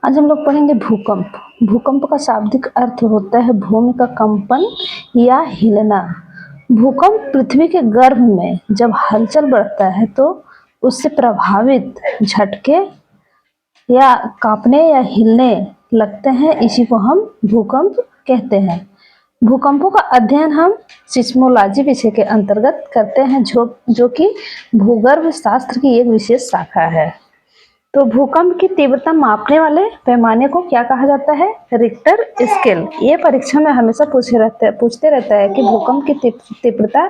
आज हम लोग पढ़ेंगे भूकंप। भूकंप का शाब्दिक अर्थ होता है भूमि का कंपन या हिलना। भूकंप पृथ्वी के गर्भ में जब हलचल बढ़ता है तो उससे प्रभावित झटके या कांपने या हिलने लगते हैं, इसी को हम भूकंप कहते हैं। भूकंपों का अध्ययन हम सिस्मोलॉजी विषय के अंतर्गत करते हैं, जो कि भूगर्भ शास्त्र की एक विशेष शाखा है। तो भूकंप की तीव्रता मापने वाले पैमाने को क्या कहा जाता है? Richter scale. ये परीक्षा में हमेशा पूछते रहता है कि भूकंप की तीव्रता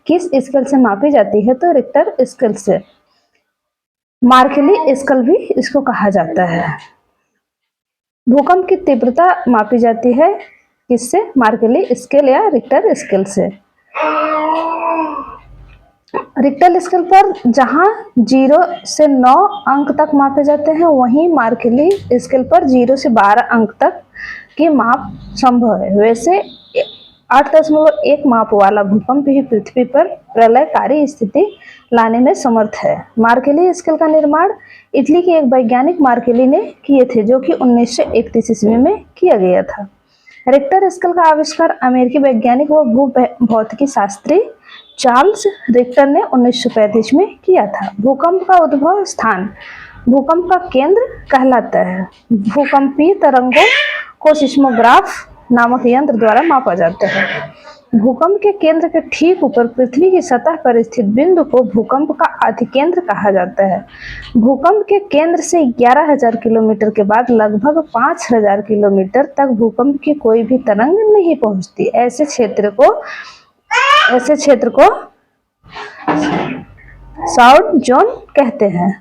किस स्केल से मापी जाती है, तो रिक्टर स्केल से। मार्केली स्केल भी इसको कहा जाता है। भूकंप की तीव्रता मापी जाती है किससे? मार्केली स्केल या रिक्टर स्केल से। रिक्टर स्केल पर जहां 0 से 9 अंक तक मापे जाते हैं, वहीं मार्केली स्केल पर 0 से 12 अंक तक की माप संभव है। वैसे 8.1 माप वाला भूकंप ही पृथ्वी पर प्रलयकारी स्थिति लाने में समर्थ है। मार्केली स्केल का निर्माण इटली के एक वैज्ञानिक मार्केली ने किए थे, जो कि 1931 ईस्वी में किया गया था। रिक्टर स्केल का आविष्कार अमेरिकी वैज्ञानिक व भूभौतिकी शास्त्री चार्ल्स रिक्टर ने 1935 में किया था। भूकंप का उद्भव स्थान भूकंप का केंद्र कहलाता है। भूकंपीय तरंगों को सिस्मोग्राफ नामक यंत्र द्वारा मापा जाता है। भूकंप के केंद्र के ठीक ऊपर पृथ्वी की सतह पर स्थित बिंदु को भूकंप का अधिकेंद्र कहा जाता है। भूकंप के केंद्र से 11,000 किलोमीटर के बाद लगभग 5,000 किलोमीटर तक भूकंप की कोई भी तरंग नहीं पहुंचती। ऐसे क्षेत्र को साउथ जोन कहते हैं।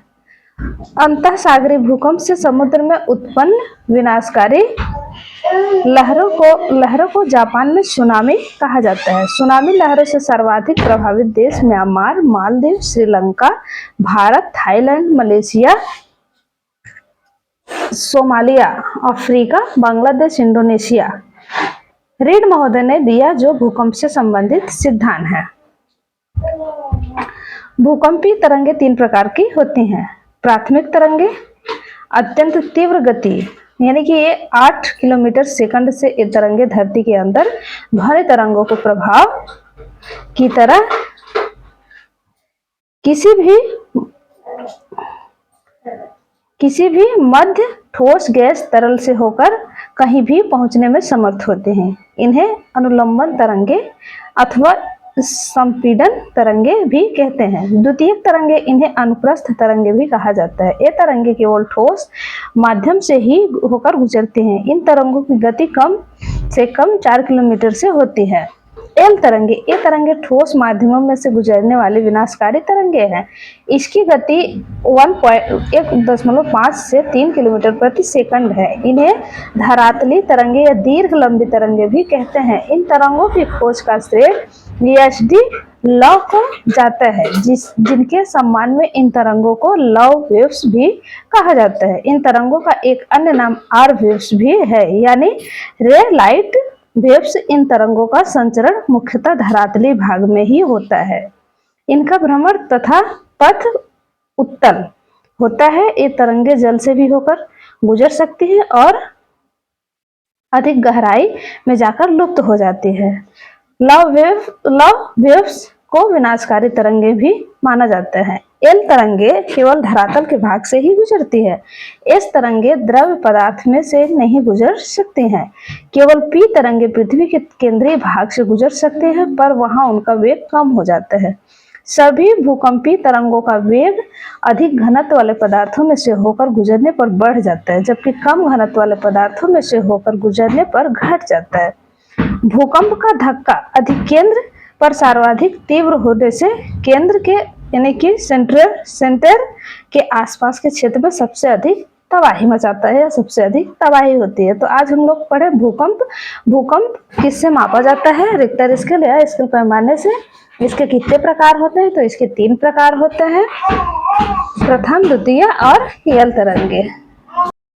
अंतःसागरीय भूकंप से समुद्र में उत्पन्न विनाशकारी लहरों को जापान में सुनामी कहा जाता है। सुनामी लहरों से सर्वाधिक प्रभावित देश Myanmar, Maldives, Sri Lanka, Bharat, Thailand, Malaysia, Somalia, Africa, Bangladesh, Indonesia. Read महोदय ने दिया जो भूकंप से संबंधित सिद्धांत है। भूकंपीय तरंगे 3 प्रकार की होती हैं। प्राथमिक तरंगे अत्यंत तीव्र गति, यानी कि ये 8 किलोमीटर सेकंड से ये तरंगे धरती के अंदर ध्वनि तरंगों को प्रभाव की तरह किसी भी मध्य ठोस गैस तरल से होकर कहीं भी पहुंचने में समर्थ होते हैं। इन्हें अनुलंबन तरंगे अथवा संपीड़न तरंगे भी कहते हैं। द्वितीयक तरंगे, इन्हें अनुप्रस्थ तरंगे भी कहा जाता है। ये तरंगे केवल ठोस माध्यम से ही होकर गुजरती हैं। इन तरंगों की गति कम से कम 4 किलोमीटर से होती है। एल तरंगे, ये तरंगे ठोस माध्यमों में से गुजरने वाली विनाशकारी तरंगे हैं। इसकी गति 1.5 से 3 किलोमीटर प्रति सेकंड है। इन्हें धरातली तरंगे या दीर्घ लंबी तरंगे भी कहते हैं। इन तरंगों की खोज का श्रेय वीएसडी लव को जाता है, जिनके सम्मान में इन तरंगों को लव वेव्स भी कहा जाता है। इन तरंगों का एक अन्य नाम आर वेव्स भी है, यानी रे लाइट वेव्स। इन तरंगों का संचरण मुख्यतः धरातली भाग में ही होता है। इनका भ्रमण तथा पथ उत्तल होता है। ये तरंगे जल से भी होकर गुजर सकती है और अधिक गहराई में जाकर लुप्त हो जाती है। लव वेव्स को विनाशकारी तरंगे भी माना जाता है। एल तरंगे केवल धरातल के भाग से ही गुजरती है। एस तरंगे द्रव्य पदार्थ में से नहीं गुजर सकती हैं। केवल पी तरंगे पृथ्वी के केंद्रीय भाग से गुजर सकते हैं, पर वहां उनका वेग कम हो जाता है। सभी भूकंपीय तरंगों का वेग अधिक घनत्व वाले पदार्थों में से होकर गुजरने पर बढ़ जाता है, जबकि कम घनत्व वाले पदार्थों में से होकर गुजरने पर घट जाता है। भूकंप का धक्का अधिकेंद्र पर सर्वाधिक तीव्र होने से केंद्र के, यानी कि सेंटर के आसपास के क्षेत्र में सबसे अधिक तबाही मचाता है या सबसे अधिक तबाही होती है। तो आज हम लोग पढ़े भूकंप किससे मापा जाता है? रिक्टर स्केल या स्केल पैमाने से। इसके कितने प्रकार होते हैं? तो इसके 3 प्रकार होते हैं, प्रथम, द्वितीय और एल तरंगे।